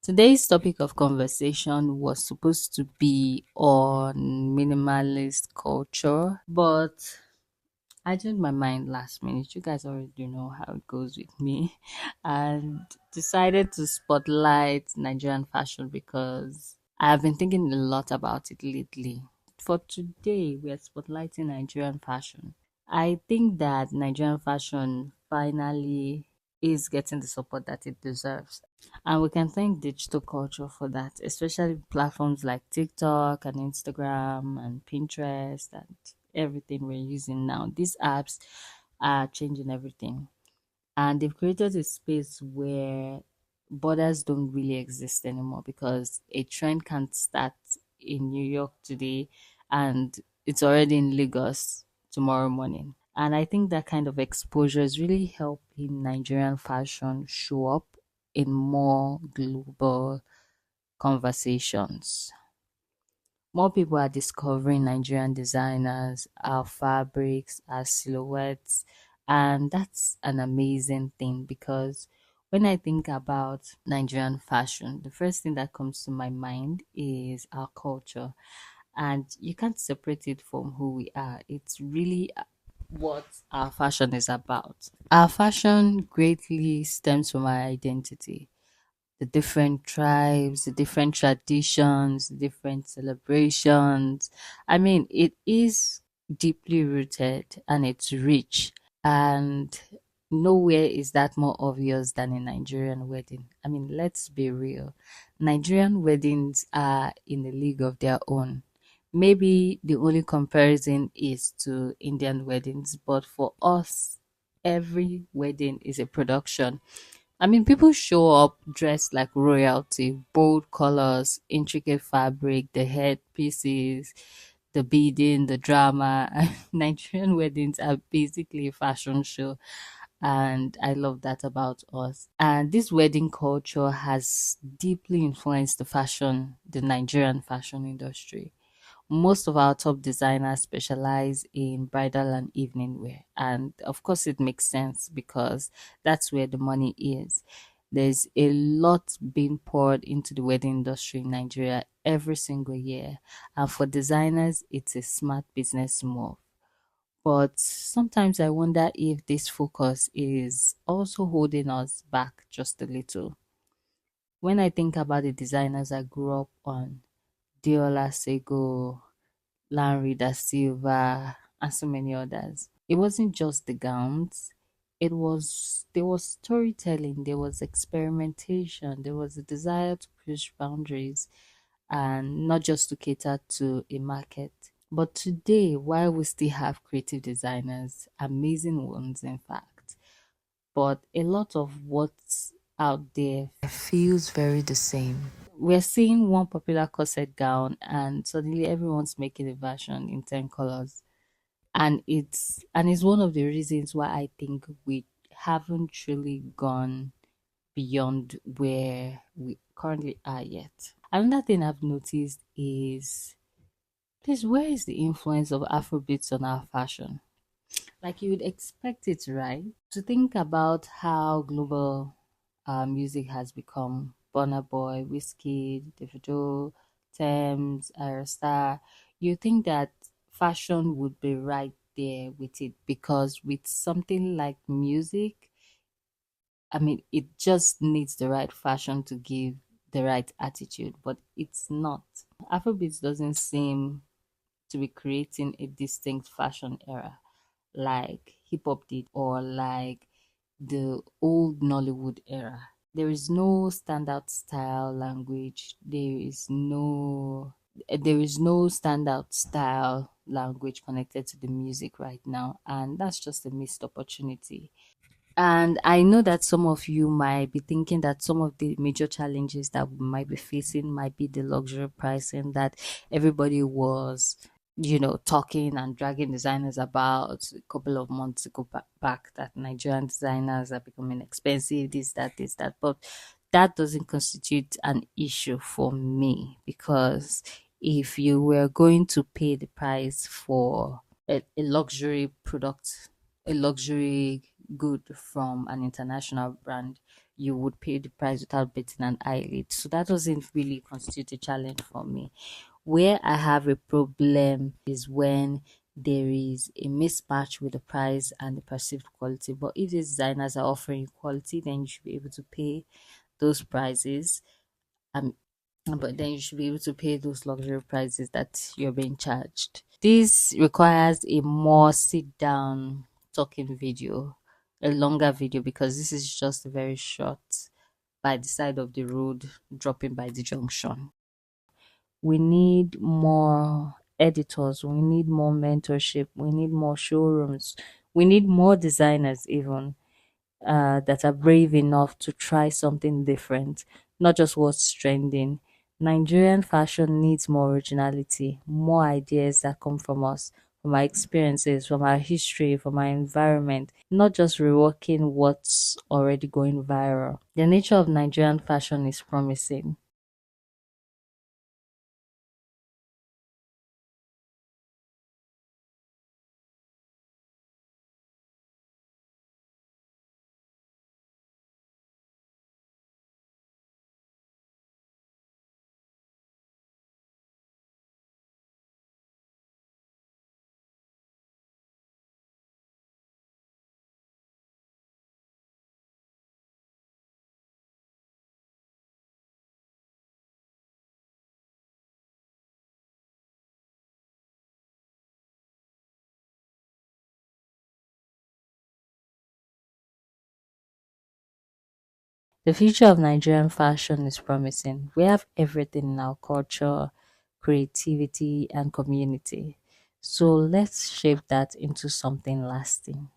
Today's topic of conversation was supposed to be on minimalist culture, but I changed my mind last minute. You guys already know how it goes with me, and decided to spotlight Nigerian fashion because I've been thinking a lot about it lately. For today, we are spotlighting Nigerian fashion. I think that Nigerian fashion finally is getting the support that it deserves. And we can thank digital culture for that, especially platforms like TikTok and Instagram and Pinterest and everything we're using now. These apps are changing everything. And they've created a space where borders don't really exist anymore because a trend can start in New York today and it's already in Lagos tomorrow morning. And I think that kind of exposure is really helping Nigerian fashion show up in more global conversations. More people are discovering Nigerian designers, our fabrics, our silhouettes, and that's an amazing thing because when I think about Nigerian fashion, the first thing that comes to my mind is our culture, and you can't separate it from who we are. It's really what our fashion is about. Our fashion greatly stems from our identity, the different tribes, the different traditions, the different celebrations. I mean, it is deeply rooted and it's rich. And nowhere is that more obvious than a Nigerian wedding. I mean, let's be real. Nigerian weddings are in a league of their own. Maybe the only comparison is to Indian weddings, but for us, every wedding is a production. I mean, people show up dressed like royalty, bold colors, intricate fabric, the headpieces, the beading, the drama. Nigerian weddings are basically a fashion show, and I love that about us. And this wedding culture has deeply influenced the Nigerian fashion industry. Most of our top designers specialize in bridal and evening wear. And of course, it makes sense because that's where the money is. There's a lot being poured into the wedding industry in Nigeria every single year. And for designers, it's a smart business move. But sometimes I wonder if this focus is also holding us back just a little. When I think about the designers I grew up on, Diola Sego, Larry da Silva, and so many others. It wasn't just the gowns. There was storytelling, there was experimentation, there was a desire to push boundaries and not just to cater to a market. But today, while we still have creative designers, amazing ones in fact, but a lot of what's out there feels very the same. We're seeing one popular corset gown and suddenly everyone's making a version in 10 colors. And it's one of the reasons why I think we haven't truly gone beyond where we currently are yet. Another thing I've noticed is, please, where is the influence of Afrobeats on our fashion? Like you would expect it, right? To think about how global music has become. Burna Boy, Whiskey, Davido, Thames, Aerostar. You think that fashion would be right there with it because with something like music, I mean, it just needs the right fashion to give the right attitude, but it's not. Afrobeats doesn't seem to be creating a distinct fashion era like hip hop did or like the old Nollywood era. There is no standout style language. There is no standout style language connected to the music right now, and that's just a missed opportunity. And I know that some of you might be thinking that some of the major challenges that we might be facing might be the luxury pricing that everybody was, talking and dragging designers about a couple of months ago back that Nigerian designers are becoming expensive, this, that. But that doesn't constitute an issue for me because if you were going to pay the price for a luxury product, a luxury good from an international brand, you would pay the price without betting an eyelid. So that doesn't really constitute a challenge for me. Where I have a problem is when there is a mismatch with the price and the perceived quality. But if the designers are offering quality, then you should be able to pay those prices. Um, but then you should be able to pay those luxury prices that you're being charged. This requires a more sit down talking video, a longer video, because this is just very short by the side of the road, dropping by the junction. We need more editors, we need more mentorship, we need more showrooms, we need more designers, even that are brave enough to try something different, not just what's trending. Nigerian fashion needs more originality, more ideas that come from us, from our experiences, from our history, from our environment, not just reworking what's already going viral. The nature of Nigerian fashion is promising. The future of Nigerian fashion is promising. We have everything in our culture, creativity, and community. So let's shape that into something lasting.